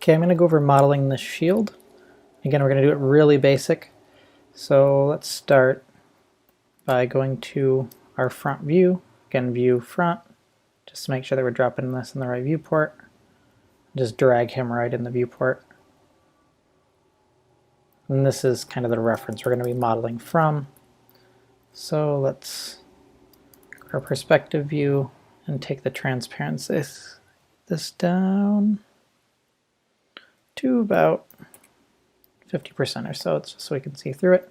Okay, I'm going to go over modeling this shield. Again, we're going to do it really basic. So let's start by going to our front view. Again, view front, just to make sure that we're dropping this in the right viewport. Just drag him right in the viewport. And this is kind of the reference we're going to be modeling from. So let's go to our perspective view and take the transparency this down to about 50% or so, it's just so we can see through it.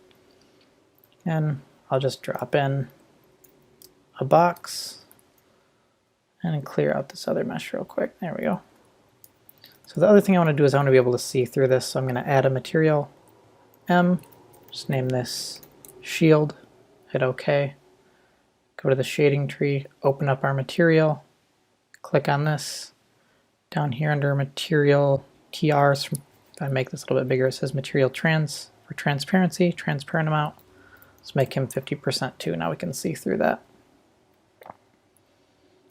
And I'll just drop in a box and clear out this other mesh real quick. There we go. So the other thing I want to do is I want to be able to see through this, so I'm going to add a material M, just name this shield, hit OK, go to the shading tree, open up our material, click on this. Down here under material TRs, if I make this a little bit bigger, it says material trans for transparency, transparent amount. Let's make him 50% too, now we can see through that.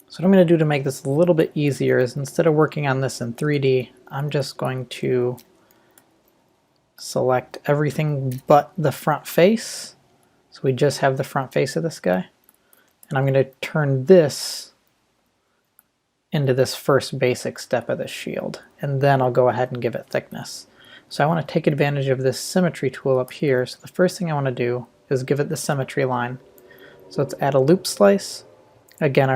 So what I'm going to do to make this a little bit easier is instead of working on this in 3D, I'm just going to select everything but the front face. So we just have the front face of this guy. And I'm going to turn this into this first basic step of the shield. And then I'll go ahead and give it thickness. So I want to take advantage of this symmetry tool up here. So the first thing I want to do is give it the symmetry line. So let's add a loop slice. Again,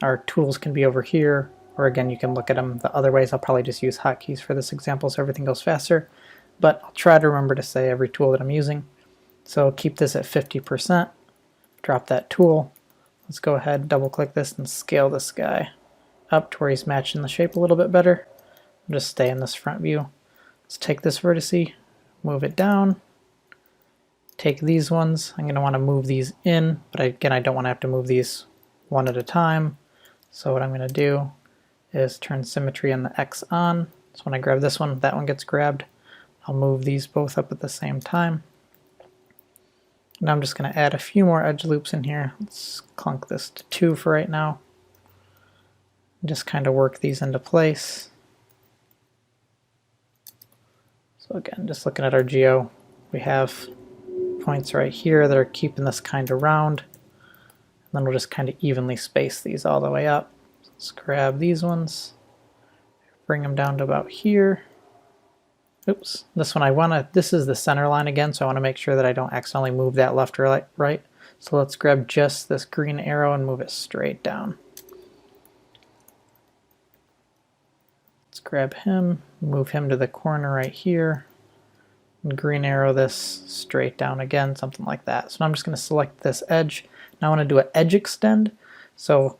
our tools can be over here, or again, you can look at them the other ways. I'll probably just use hotkeys for this example so everything goes faster, but I'll try to remember to say every tool that I'm using. So keep this at 50%, drop that tool. Let's go ahead, double click this and scale this guy up to where he's matching the shape a little bit better. Just stay in this front view. Let's take this vertice, move it down, take these ones. I'm going to want to move these in, but again, I don't want to have to move these one at a time. So what I'm going to do is turn symmetry and the X on. So when I grab this one, that one gets grabbed. I'll move these both up at the same time. Now I'm just going to add a few more edge loops in here. Let's clunk this to 2 for right now. Just kind of work these into place. So again, just looking at our geo, we have points right here that are keeping this kind of round. And then we'll just kind of evenly space these all the way up. So let's grab these ones, bring them down to about here. Oops, this one this is the center line again, so I want to make sure that I don't accidentally move that left or right. So let's grab just this green arrow and move it straight down. Let's grab him, move him to the corner right here, and green arrow this straight down again, something like that. So I'm just going to select this edge. Now I want to do an edge extend. So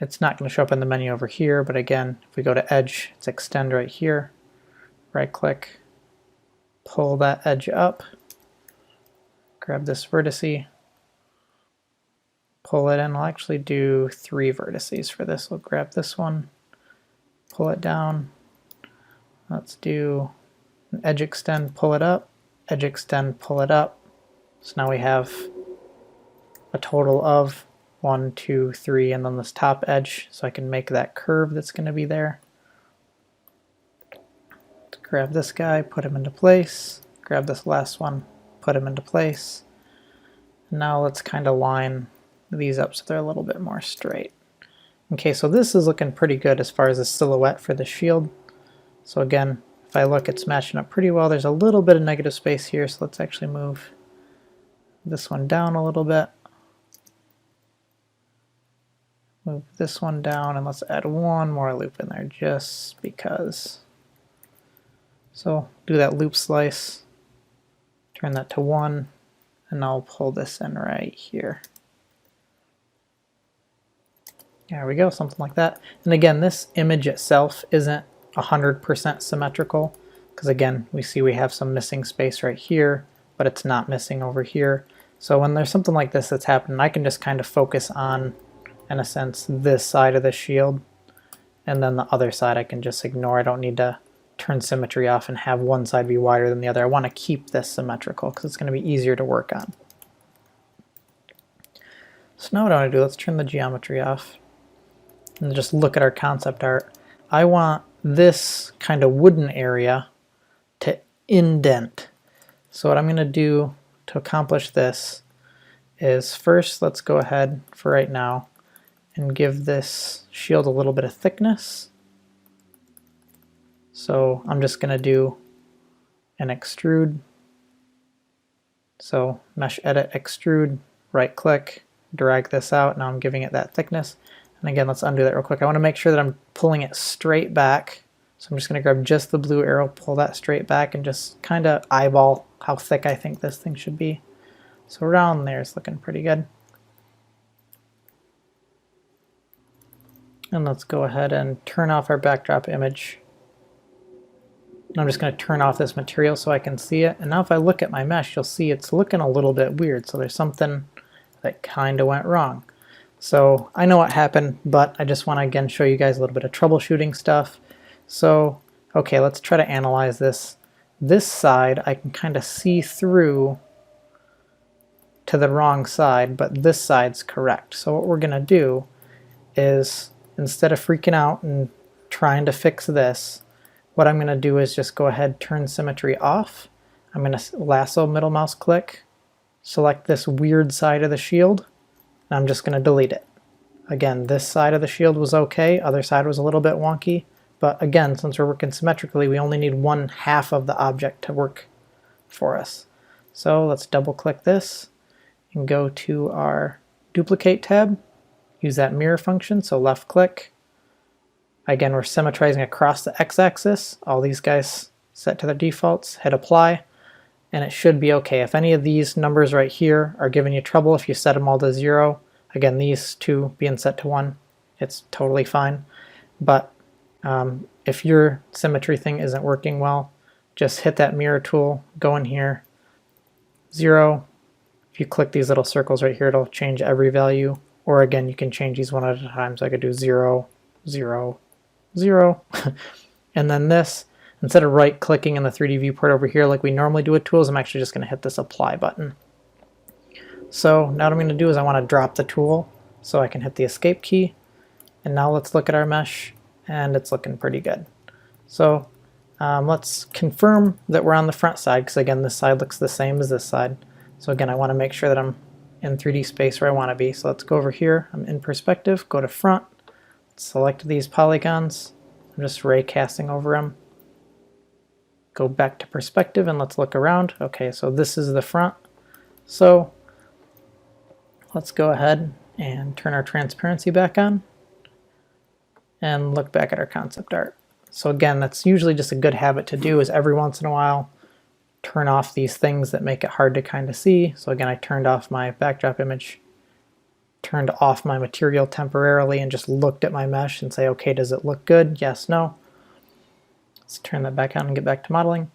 it's not going to show up in the menu over here, but again, if we go to edge, it's extend right here. Right click, pull that edge up, grab this vertice, pull it in. I'll actually do 3 vertices for this. We'll grab this one, pull it down. Let's do an edge extend, pull it up, edge extend, pull it up. So now we have a total of 1, 2, 3, and then this top edge, so I can make that curve that's going to be there. Grab this guy, put him into place, grab this last one, put him into place. Now let's kind of line these up so they're a little bit more straight. Okay, so this is looking pretty good as far as the silhouette for the shield. So again, if I look, it's matching up pretty well. There's a little bit of negative space here, so let's actually move this one down a little bit. Move this one down, and let's add one more loop in there just because. So do that loop slice, turn that to 1, and I'll pull this in right here. There we go, something like that. And again, this image itself isn't 100% symmetrical, because again, we see we have some missing space right here, but it's not missing over here. So when there's something like this that's happening, I can just kind of focus on, in a sense, this side of the shield, and then the other side I can just ignore. I don't need to turn symmetry off and have one side be wider than the other. I want to keep this symmetrical because it's going to be easier to work on. So now what I want to do, let's turn the geometry off and just look at our concept art. I want this kind of wooden area to indent. So what I'm going to do to accomplish this is first let's go ahead for right now and give this shield a little bit of thickness. So I'm just going to do an extrude. So mesh edit, extrude, right click, drag this out. Now I'm giving it that thickness. And again, let's undo that real quick. I want to make sure that I'm pulling it straight back. So I'm just going to grab just the blue arrow, pull that straight back, and just kind of eyeball how thick I think this thing should be. So around there is looking pretty good. And let's go ahead and turn off our backdrop image. And I'm just going to turn off this material so I can see it. And now if I look at my mesh, you'll see it's looking a little bit weird. So there's something that kind of went wrong. So I know what happened, but I just want to again show you guys a little bit of troubleshooting stuff. So, okay, let's try to analyze this. This side I can kind of see through to the wrong side, but this side's correct. So what we're going to do is, instead of freaking out and trying to fix this, what I'm going to do is just go ahead, turn symmetry off. I'm going to lasso middle mouse click, select this weird side of the shield, and I'm just going to delete it. Again, this side of the shield was okay, other side was a little bit wonky, but again, since we're working symmetrically, we only need 1/2 of the object to work for us. So let's double click this and go to our duplicate tab, use that mirror function, so left click. Again, we're symmetrizing across the x-axis, all these guys set to their defaults, hit apply, and it should be okay. If any of these numbers right here are giving you trouble, if you set them all to 0, again, these two being set to 1, it's totally fine. But if your symmetry thing isn't working well, just hit that mirror tool, go in here, 0. If you click these little circles right here, it'll change every value. Or again, you can change these one at a time. So I could do 0, 0, 0. And then this, instead of right clicking in the 3D viewport over here like we normally do with tools, I'm actually just going to hit this apply button. So now what I'm going to do is I want to drop the tool so I can hit the escape key. And now let's look at our mesh, and it's looking pretty good. So let's confirm that we're on the front side, because again, this side looks the same as this side. So again, I want to make sure that I'm in 3D space where I want to be. So let's go over here. I'm in perspective, go to front, select these polygons. I'm just ray casting over them. Go back to perspective and let's look around. Okay, so this is the front. So let's go ahead and turn our transparency back on and look back at our concept art. So again, that's usually just a good habit to do, is every once in a while turn off these things that make it hard to kind of see. So again, I turned off my backdrop image, turned off my material temporarily, and just looked at my mesh and say, okay, does it look good? Yes, no. Let's turn that back on and get back to modeling.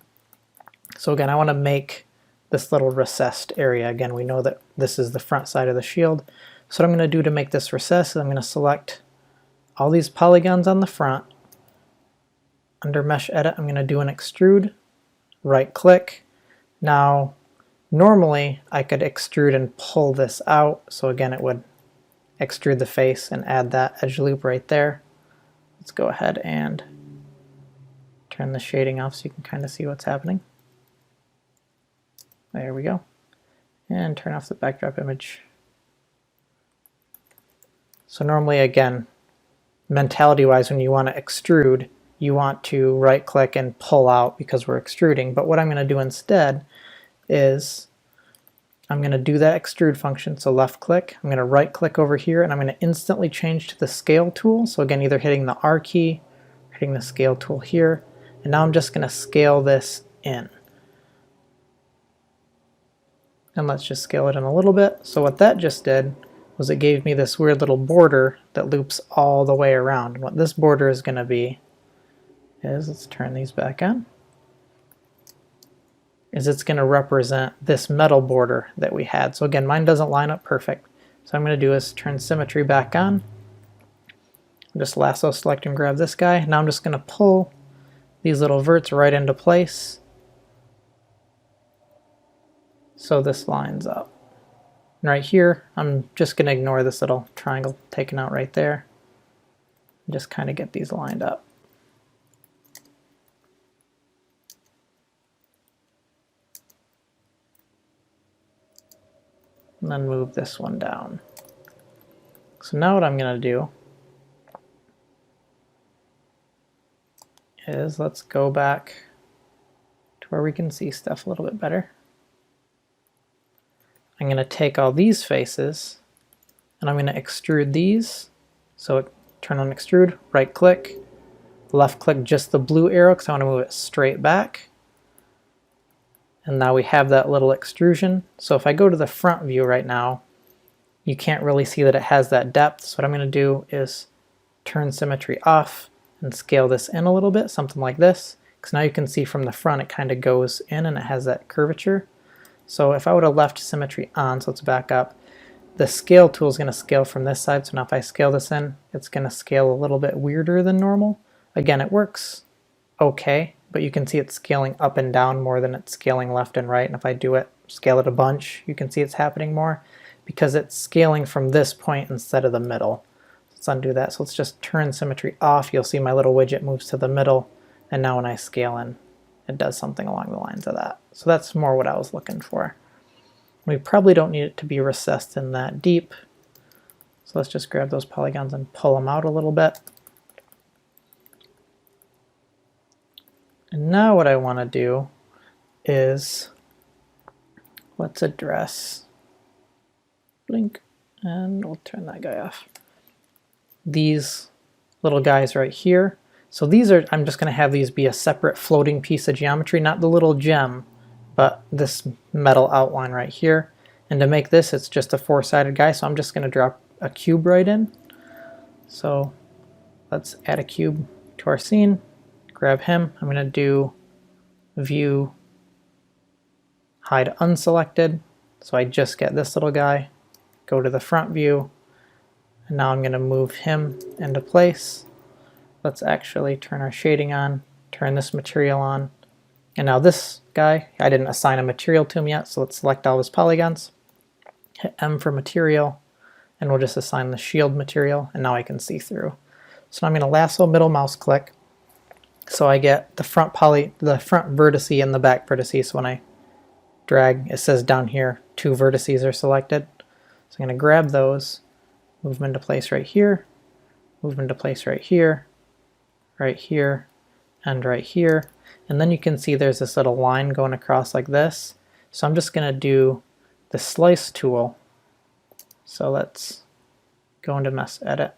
So again, I want to make this little recessed area. Again, we know that this is the front side of the shield. So what I'm going to do to make this recessed is I'm going to select all these polygons on the front. Under mesh edit, I'm going to do an extrude, right click. Now, normally I could extrude and pull this out. So again, it would extrude the face and add that edge loop right there. Let's go ahead and turn the shading off so you can kind of see what's happening. There we go. And turn off the backdrop image. So normally, again, mentality-wise, when you want to extrude, you want to right-click and pull out because we're extruding. But what I'm going to do instead is I'm going to do that extrude function. So left-click, I'm going to right-click over here, and I'm going to instantly change to the scale tool. So again, either hitting the R key, hitting the scale tool here, and now I'm just going to scale this in. And let's just scale it in a little bit. So what that just did was it gave me this weird little border that loops all the way around. And what this border is going to be is, let's turn these back on, is it's going to represent this metal border that we had. So again, mine doesn't line up perfect. So I'm going to do is turn symmetry back on. Just lasso select and grab this guy. Now I'm just going to pull these little verts right into place so this lines up. And right here, I'm just going to ignore this little triangle taken out right there. And just kind of get these lined up. and then move this one down. So now what I'm going to do is let's go back to where we can see stuff a little bit better. I'm going to take all these faces and I'm going to extrude these. So turn on extrude, right click, left click just the blue arrow because I want to move it straight back. And now we have that little extrusion. So if I go to the front view right now, you can't really see that it has that depth. So what I'm going to do is turn symmetry off and scale this in a little bit, something like this. Because now you can see from the front it kind of goes in and it has that curvature. So if I would have left symmetry on, so let's back up, the scale tool is going to scale from this side. So now if I scale this in, it's going to scale a little bit weirder than normal. Again, it works okay, but you can see it's scaling up and down more than it's scaling left and right. And if I do it, scale it a bunch, you can see it's happening more because it's scaling from this point instead of the middle. Let's undo that. So let's just turn symmetry off. You'll see my little widget moves to the middle. And now when I scale in, it does something along the lines of that. So that's more what I was looking for. We probably don't need it to be recessed in that deep. So let's just grab those polygons and pull them out a little bit. And now what I want to do is let's address blink, and we'll turn that guy off. These little guys right here. So these are, I'm just going to have these be a separate floating piece of geometry, not the little gem, but this metal outline right here. And to make this, it's just a four-sided guy, so I'm just going to drop a cube right in. So let's add a cube to our scene, grab him. I'm going to do view, hide unselected. So I just get this little guy, go to the front view, and now I'm going to move him into place. Let's actually turn our shading on, turn this material on. And now this guy, I didn't assign a material to him yet, so let's select all his polygons. Hit M for material, and we'll just assign the shield material, and now I can see through. So now I'm going to lasso middle mouse click, so I get the front vertice and the back vertice. So when I drag, it says down here, 2 vertices are selected. So I'm going to grab those, move them into place right here, move them into place right here, right here, and right here. And then you can see there's this little line going across like this. So I'm just going to do the slice tool. So let's go into mesh edit.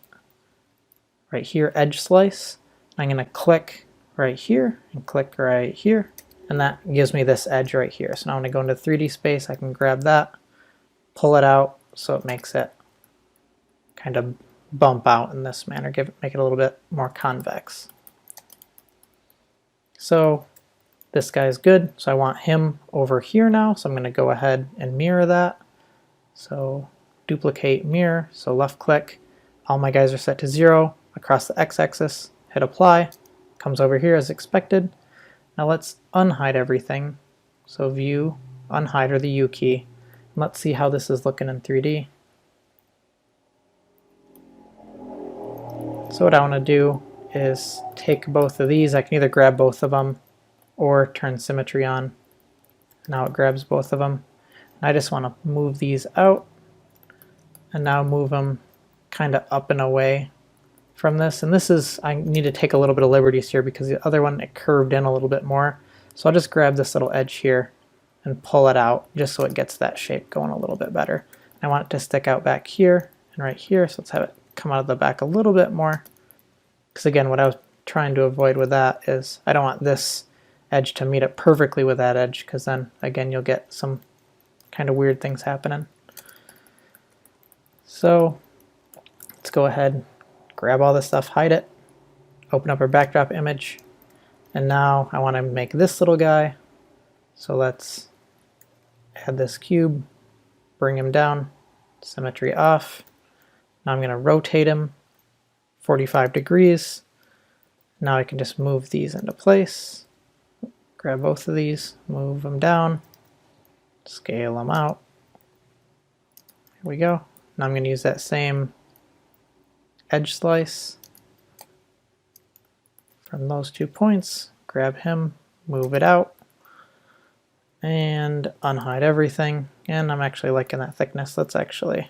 Right here, edge slice. I'm going to click right here and click right here. And that gives me this edge right here. So now when I go into 3D space, I can grab that, pull it out so it makes it kind of bump out in this manner, make it a little bit more convex. So this guy's good, so I want him over here now, so I'm going to go ahead and mirror that. So duplicate mirror, so left click, all my guys are set to 0 across the x-axis, hit apply, comes over here as expected. Now let's unhide everything, so view, unhide, or the U key, and let's see how this is looking in 3D. So what I want to do is take both of these. I can either grab both of them or turn symmetry on. Now it grabs both of them. And I just want to move these out and now move them kind of up and away from this. And this is, I need to take a little bit of liberties here because the other one, it curved in a little bit more. So I'll just grab this little edge here and pull it out just so it gets that shape going a little bit better. I want it to stick out back here and right here, so let's have it come out of the back a little bit more. Because again, what I was trying to avoid with that is I don't want this edge to meet up perfectly with that edge, because then again you'll get some kind of weird things happening. So let's go ahead, grab all this stuff, hide it, open up our backdrop image, and now I want to make this little guy. So let's add this cube, bring him down, symmetry off. Now I'm going to rotate him 45 degrees. Now I can just move these into place. Grab both of these, move them down, scale them out. Here we go. Now I'm going to use that same edge slice from those 2 points, grab him, move it out, and unhide everything. And I'm actually liking that thickness. Let's actually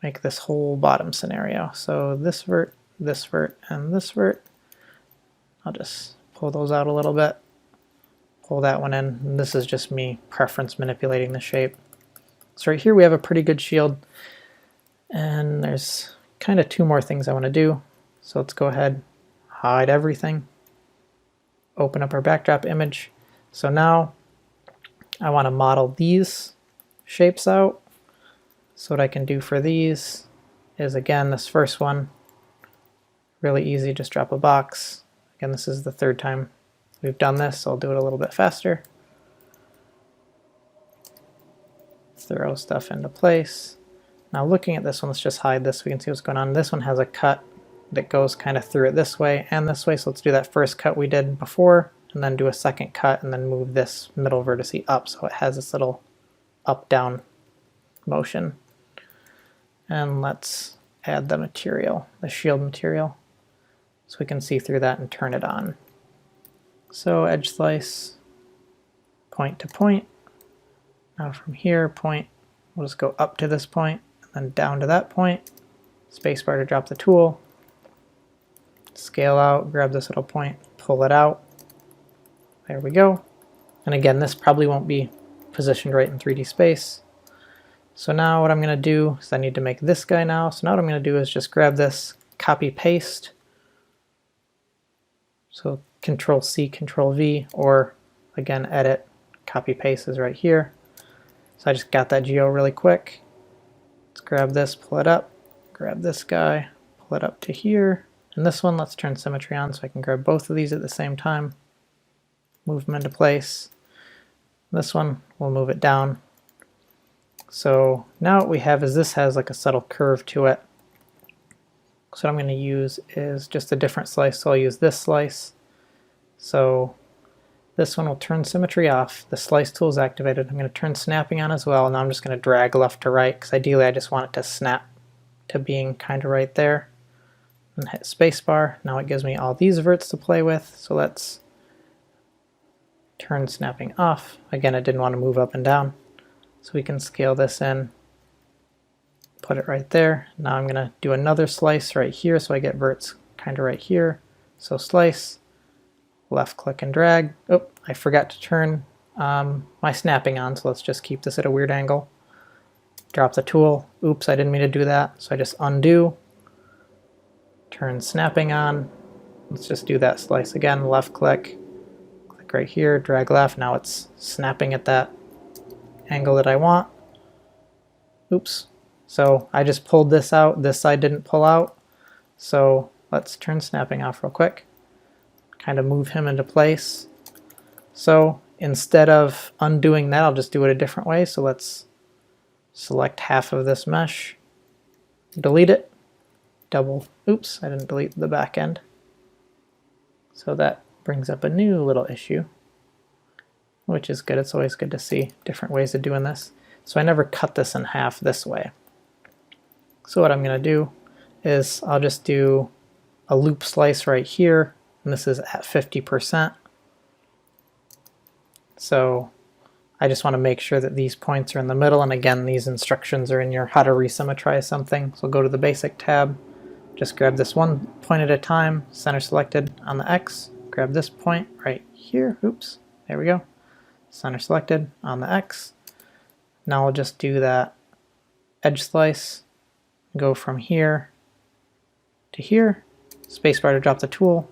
make this whole bottom scenario. So this vert, and this vert. I'll just pull those out a little bit. Pull that one in. And this is just me preference manipulating the shape. So right here we have a pretty good shield. And there's kind of two more things I want to do. So let's go ahead, hide everything. Open up our backdrop image. So now I want to model these shapes out. So what I can do for these is, again, this first one, really easy, just drop a box. Again, this is the third time we've done this, so I'll do it a little bit faster. Throw stuff into place. Now looking at this one, let's just hide this so we can see what's going on. This one has a cut that goes kind of through it this way and this way, so let's do that first cut we did before, and then do a second cut, and then move this middle vertex up so it has this little up-down motion. And let's add the material, the shield material, so we can see through that and turn it on. So edge slice, point to point. Now from here, point, we'll just go up to this point, and then down to that point. Spacebar to drop the tool. Scale out, grab this little point, pull it out. There we go. And again, this probably won't be positioned right in 3D space. So now what I'm going to do is I need to make this guy now. So now what I'm going to do is just grab this, copy paste. So Control C, Control V, or again, edit, copy paste is right here. So I just got that geo really quick. Let's grab this, pull it up, grab this guy, pull it up to here. And this one, let's turn symmetry on so I can grab both of these at the same time. Move them into place. This one, we'll move it down. So now what we have is this has like a subtle curve to it. So what I'm going to use is just a different slice. So I'll use this slice. So this one will turn symmetry off. The slice tool is activated. I'm going to turn snapping on as well. Now I'm just going to drag left to right because ideally I just want it to snap to being kind of right there. And hit spacebar. Now it gives me all these verts to play with. So let's turn snapping off. Again, I didn't want to move up and down. So we can scale this in, put it right there. Now I'm going to do another slice right here so I get verts kind of right here. So slice, left click and drag. Oh, I forgot to turn my snapping on, so let's just keep this at a weird angle. Drop the tool. Oops, I didn't mean to do that. So I just undo, turn snapping on. Let's just do that slice again, left click, click right here, drag left. Now it's snapping at that angle that I want. Oops. So I just pulled this out. This side didn't pull out. So let's turn snapping off real quick. Kind of move him into place. So instead of undoing that, I'll just do it a different way. So let's select half of this mesh, delete it, oops, I didn't delete the back end. So that brings up a new little issue, which is good. It's always good to see different ways of doing this. So I never cut this in half this way. So what I'm going to do is I'll just do a loop slice right here, and this is at 50%. So I just want to make sure that these points are in the middle, and again, these instructions are in your how to resymmetrize something. So go to the basic tab, just grab this one point at a time, center selected on the X, grab this point right here, oops, there we go. Center selected on the X. Now we'll just do that edge slice, go from here to here, spacebar to drop the tool,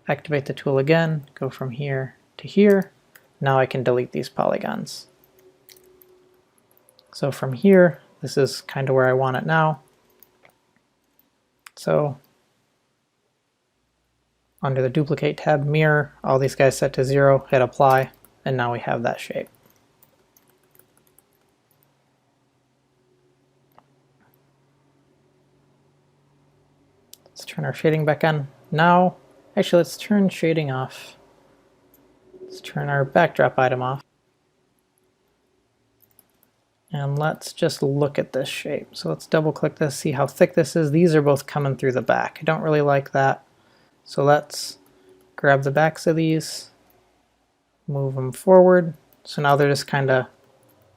activate the tool again, go from here to here. Now I can delete these polygons. So from here, this is kind of where I want it now. So under the duplicate tab, mirror, all these guys set to 0, hit apply, and now we have that shape. Let's turn our shading back on. Now, actually let's turn shading off. Let's turn our backdrop item off. And let's just look at this shape. So let's double click this, see how thick this is. These are both coming through the back. I don't really like that. So let's grab the backs of these, move them forward. So now they're just kind of,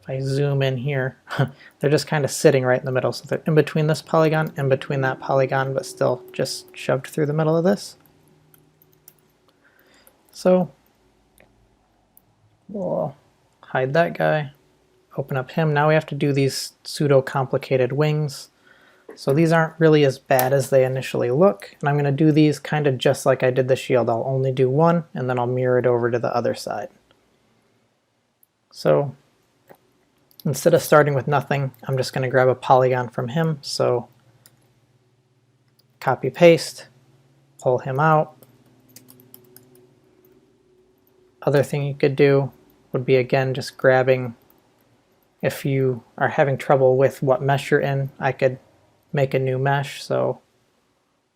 if I zoom in here, they're just kind of sitting right in the middle. So they're in between this polygon, in between that polygon, but still just shoved through the middle of this. So we'll hide that guy, open up him. Now we have to do these pseudo complicated wings. So these aren't really as bad as they initially look, and I'm going to do these kind of just like I did the shield. I'll only do one, and then I'll mirror it over to the other side. So instead of starting with nothing, I'm just going to grab a polygon from him. So copy paste, pull him out. Other thing you could do would be, again, just grabbing, if you are having trouble with what mesh you're in, I could make a new mesh. So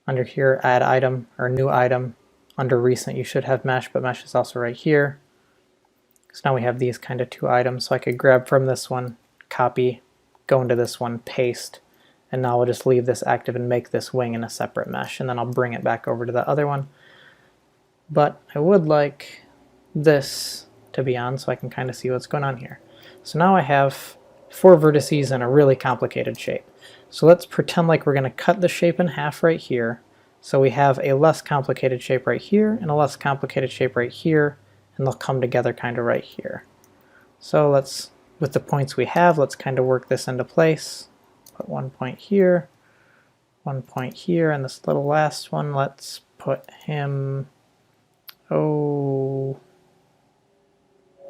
under here, add item or new item. Under recent, you should have mesh, but mesh is also right here. So now we have these kind of two items. So I could grab from this one, copy, go into this one, paste, and now I'll just leave this active and make this wing in a separate mesh, and then I'll bring it back over to the other one. But I would like this to be on so I can kind of see what's going on here. So now I have 4 vertices in a really complicated shape. So let's pretend like we're going to cut the shape in half right here. So we have a less complicated shape right here and a less complicated shape right here, and they'll come together kind of right here. So let's, with the points we have, let's kind of work this into place. Put 1 point here, 1 point here, and this little last one, let's put him,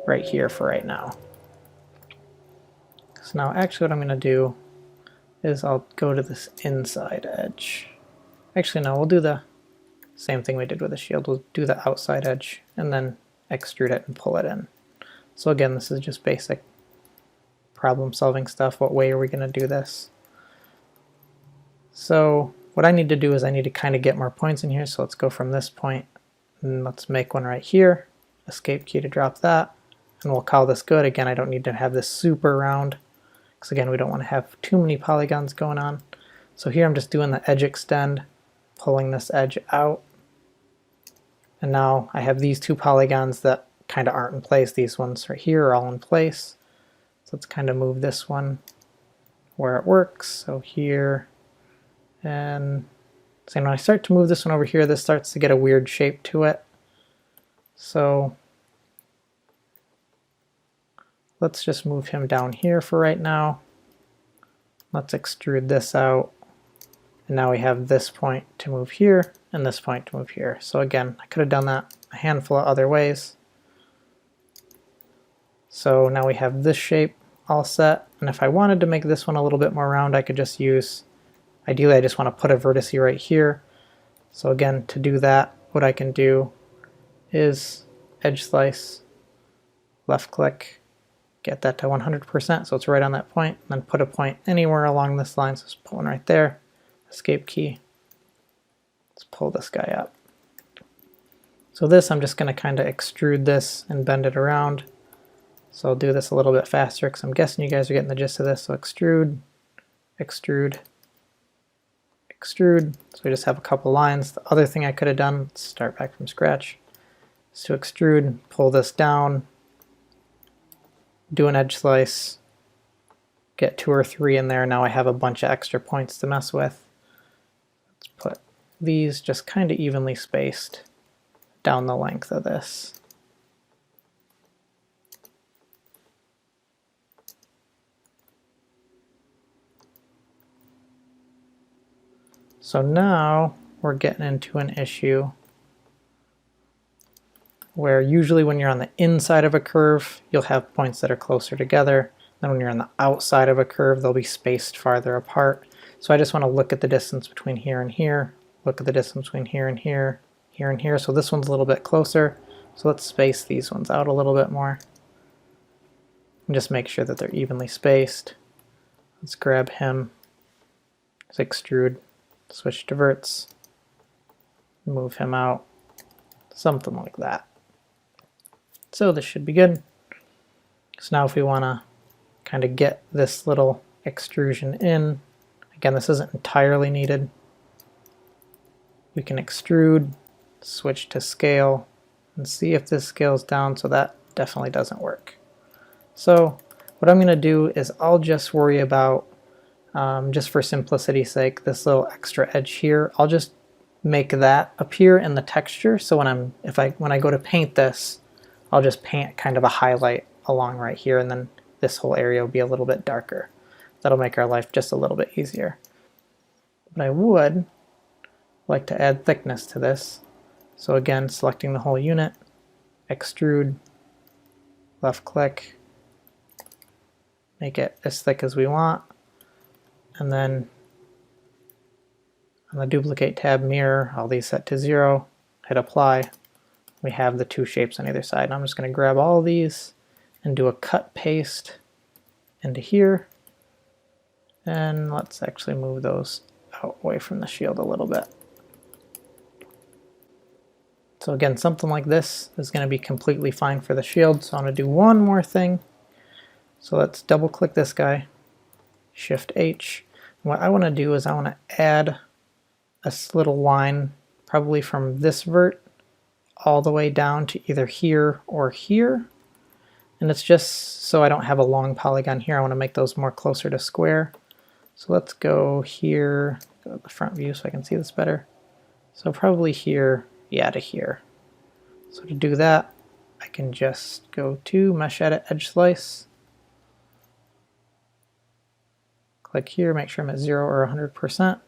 right here for right now. So now actually what I'm going to do is I'll go to this inside edge. Actually no, we'll do the same thing we did with the shield. We'll do the outside edge and then extrude it and pull it in. So again, this is just basic problem solving stuff. What way are we going to do this? So what I need to do is I need to kind of get more points in here. So let's go from this point and let's make one right here. Escape key to drop that. And we'll call this good. Again, I don't need to have this super round, because again, we don't want to have too many polygons going on. So here I'm just doing the edge extend, pulling this edge out. And now I have these 2 polygons that kind of aren't in place. These ones right here are all in place. So let's kind of move this one where it works. So here, and so when I start to move this one over here, this starts to get a weird shape to it. So let's just move him down here for right now. Let's extrude this out. And now we have this point to move here and this point to move here. So again, I could have done that a handful of other ways. So now we have this shape all set. And if I wanted to make this one a little bit more round, I could just use, ideally I just want to put a vertice right here. So again, to do that, what I can do is edge slice, left click, get that to 100% so it's right on that point, and then put a point anywhere along this line. So just put one right there, escape key, let's pull this guy up. So this, I'm just going to kind of extrude this and bend it around. So I'll do this a little bit faster because I'm guessing you guys are getting the gist of this. So extrude, extrude, extrude. So we just have a couple lines. The other thing I could have done, let's start back from scratch, is to extrude, pull this down, do an edge slice, get 2 or 3 in there. Now I have a bunch of extra points to mess with. Let's put these just kind of evenly spaced down the length of this. So now we're getting into an issue where usually when you're on the inside of a curve, you'll have points that are closer together. Then when you're on the outside of a curve, they'll be spaced farther apart. So I just want to look at the distance between here and here, look at the distance between here and here, here and here. So this one's a little bit closer. So let's space these ones out a little bit more. And just make sure that they're evenly spaced. Let's grab him, let's extrude, switch to verts, move him out, something like that. So this should be good. So now if we want to kind of get this little extrusion in, again, this isn't entirely needed. We can extrude, switch to scale, and see if this scales down. So that definitely doesn't work. So what I'm going to do is I'll just worry about, just for simplicity's sake, this little extra edge here. I'll just make that appear in the texture. So when I go to paint this, I'll just paint kind of a highlight along right here, and then this whole area will be a little bit darker. That'll make our life just a little bit easier. But I would like to add thickness to this. So again, selecting the whole unit, extrude, left click, make it as thick as we want, and then on the duplicate tab, mirror, all these set to 0, hit apply. We have the two shapes on either side. And I'm just going to grab all of these and do a cut paste into here. And let's actually move those out away from the shield a little bit. So again, something like this is going to be completely fine for the shield. So I'm going to do one more thing. So let's double click this guy, Shift H. And what I want to do is I want to add a little line, probably from this vert all the way down to either here or here. And it's just so I don't have a long polygon here. I want to make those more closer to square. So let's go here, go to the front view so I can see this better. So probably here, yeah, to here. So to do that, I can just go to Mesh Edit Edge Slice. Click here, make sure I'm at 0 or 100%. And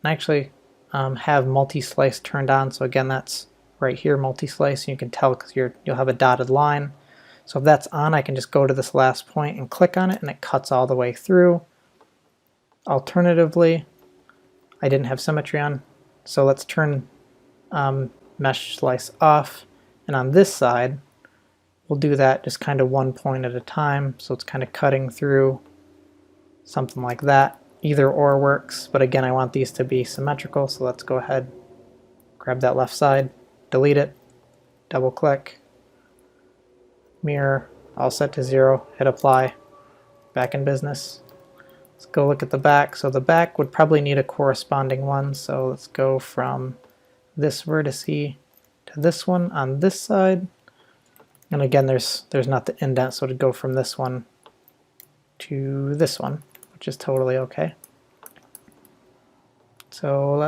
actually have multi-slice turned on. So again, that's right here, multi-slice. You can tell because you'll have a dotted line. So if that's on, I can just go to this last point and click on it, and it cuts all the way through. Alternatively, I didn't have symmetry on, so let's turn mesh slice off. And on this side, we'll do that just kind of one point at a time. So it's kind of cutting through, something like that. Either or works, but again, I want these to be symmetrical. So let's go ahead, grab that left side, delete it, double click, mirror, all set to 0, hit apply, back in business. Let's go look at the back. So the back would probably need a corresponding one. So let's go from this vertex to this one on this side. And again, there's not the indent, so to go from this one to this one, which is totally okay. So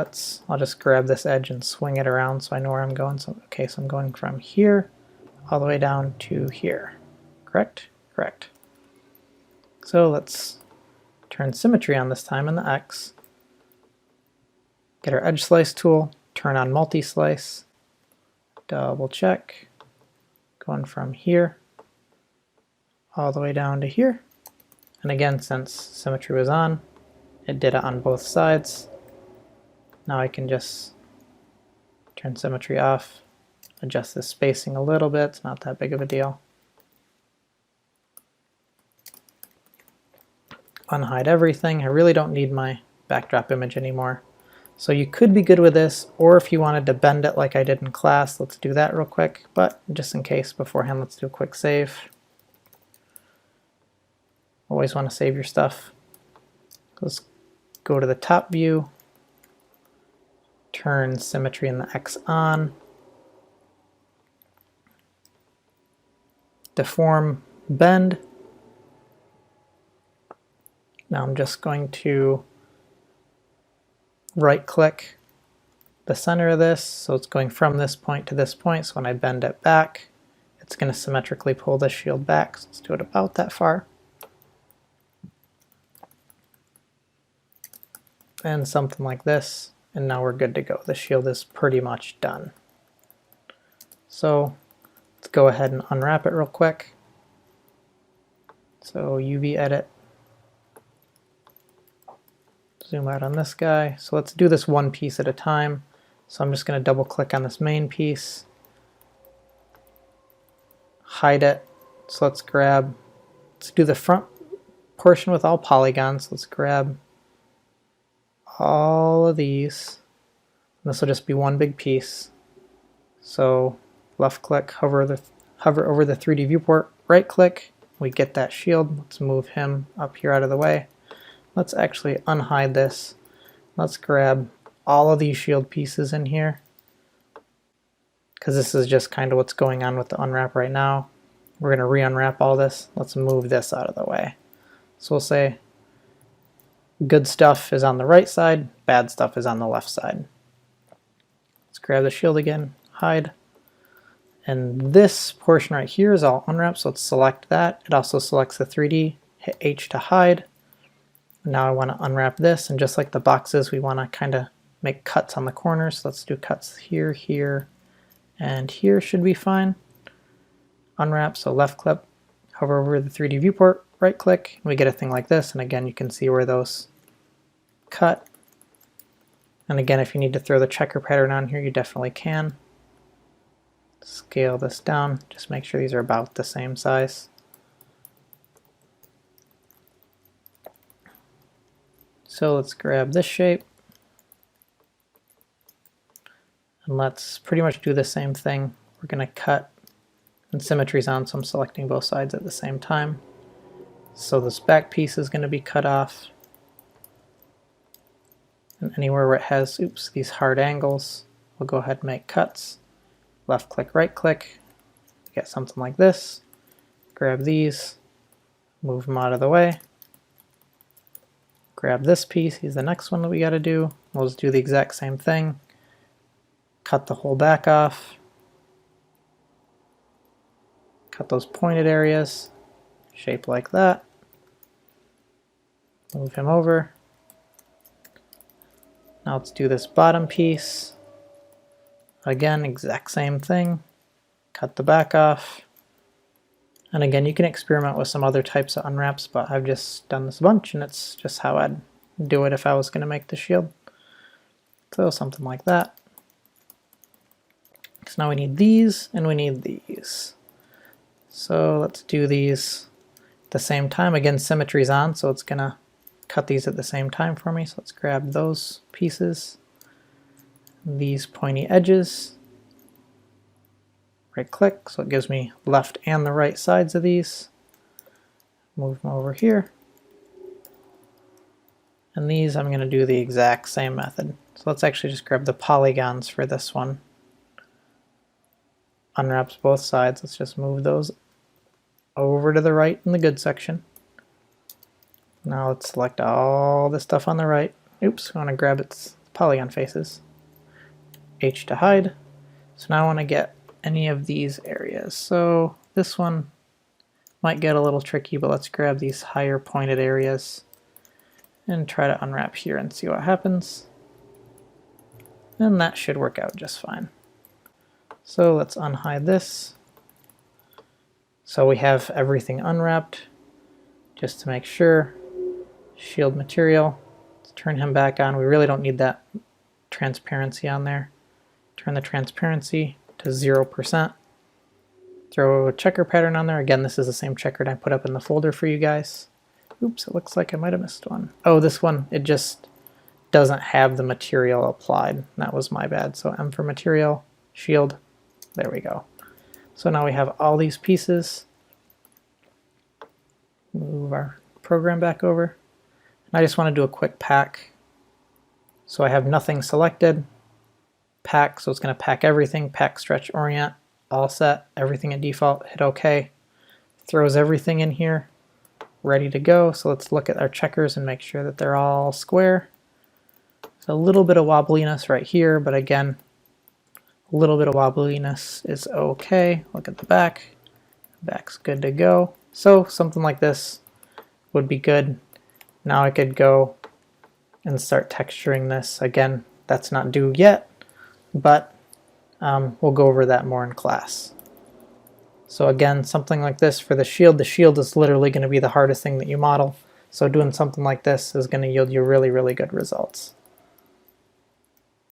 I'll just grab this edge and swing it around so I know where I'm going. So okay, so I'm going from here all the way down to here. Correct? Correct. So let's turn symmetry on this time in the X. Get our edge slice tool, turn on multi-slice, double check, going from here all the way down to here. And again, since symmetry was on, it did it on both sides. Now I can just turn symmetry off, adjust the spacing a little bit, it's not that big of a deal. Unhide everything. I really don't need my backdrop image anymore. So you could be good with this, or if you wanted to bend it like I did in class, let's do that real quick. But just in case beforehand, let's do a quick save. Always want to save your stuff. Let's go to the top view, turn symmetry in the X on, deform, bend. Now I'm just going to right click the center of this, so it's going from this point to this point, so when I bend it back, it's going to symmetrically pull this shield back. So let's do it about that far. And something like this, and now we're good to go. The shield is pretty much done. So let's go ahead and unwrap it real quick. So UV edit, zoom out on this guy. So let's do this one piece at a time. So I'm just going to double click on this main piece, hide it. So let's do the front portion with all polygons. Let's grab all of these. This will just be one big piece. So left click, hover over the 3D viewport, right click, we get that shield. Let's move him up here out of the way. Let's actually unhide this. Let's grab all of these shield pieces in here. because this is just kind of what's going on with the unwrap right now. We're going to re-unwrap all this. Let's move this out of the way. So we'll say good stuff is on the right side, bad stuff is on the left side. Let's grab the shield again, hide. And this portion right here is all unwrapped, so let's select that. It also selects the 3D, hit H to hide. Now I want to unwrap this, and just like the boxes, we want to kind of make cuts on the corners. So let's do cuts here, here, and here should be fine. Unwrap, so left click, hover over the 3D viewport, right click, and we get a thing like this. And again, you can see where those cut. And again, if you need to throw the checker pattern on here, you definitely can. Scale this down, just make sure these are about the same size. So let's grab this shape. And let's pretty much do the same thing. We're going to cut, and symmetry's on, so I'm selecting both sides at the same time. So this back piece is going to be cut off. And anywhere where it has, these hard angles, we'll go ahead and make cuts. Left click, right click, get something like this. Grab these, move them out of the way. Grab this piece, here's the next one that we got to do. We'll just do the exact same thing. Cut the whole back off. Cut those pointed areas, shape like that. Move him over. Now let's do this bottom piece. Again, exact same thing. Cut the back off. And again, you can experiment with some other types of unwraps, but I've just done this a bunch, and it's just how I'd do it if I was going to make the shield. So something like that. So now we need these, and we need these. So let's do these at the same time. Again, symmetry's on, so it's going to cut these at the same time for me. So let's grab those pieces. These pointy edges, right click, so it gives me left and the right sides of these. Move them over here. And these I'm going to do the exact same method. So let's actually just grab the polygons for this one. Unwraps both sides. Let's just move those over to the right in the good section. Now let's select all the stuff on the right. Oops, I want to grab its polygon faces. H to hide. So now I want to get any of these areas. So this one might get a little tricky, but let's grab these higher pointed areas and try to unwrap here and see what happens. And that should work out just fine. So let's unhide this. So we have everything unwrapped. Just to make sure, shield material, let's turn him back on. We really don't need that transparency on there. Turn the transparency to 0%. Throw a checker pattern on there. Again, this is the same checker I put up in the folder for you guys. Oops, it looks like I might have missed one. Oh, this one, it just doesn't have the material applied. That was my bad. So M for material, shield, there we go. So now we have all these pieces. Move our program back over. And I just want to do a quick pack. So I have nothing selected. Pack, so it's going to pack everything. Pack, stretch, orient, all set. Everything at default. Hit OK. Throws everything in here. Ready to go. So let's look at our checkers and make sure that they're all square. There's a little bit of wobbliness right here, but again, a little bit of wobbliness is okay. Look at the back. Back's good to go. So something like this would be good. Now I could go and start texturing this. Again, that's not due yet, but we'll go over that more in class. So again, something like this for the shield. The shield is literally going to be the hardest thing that you model. So doing something like this is going to yield you really, really good results.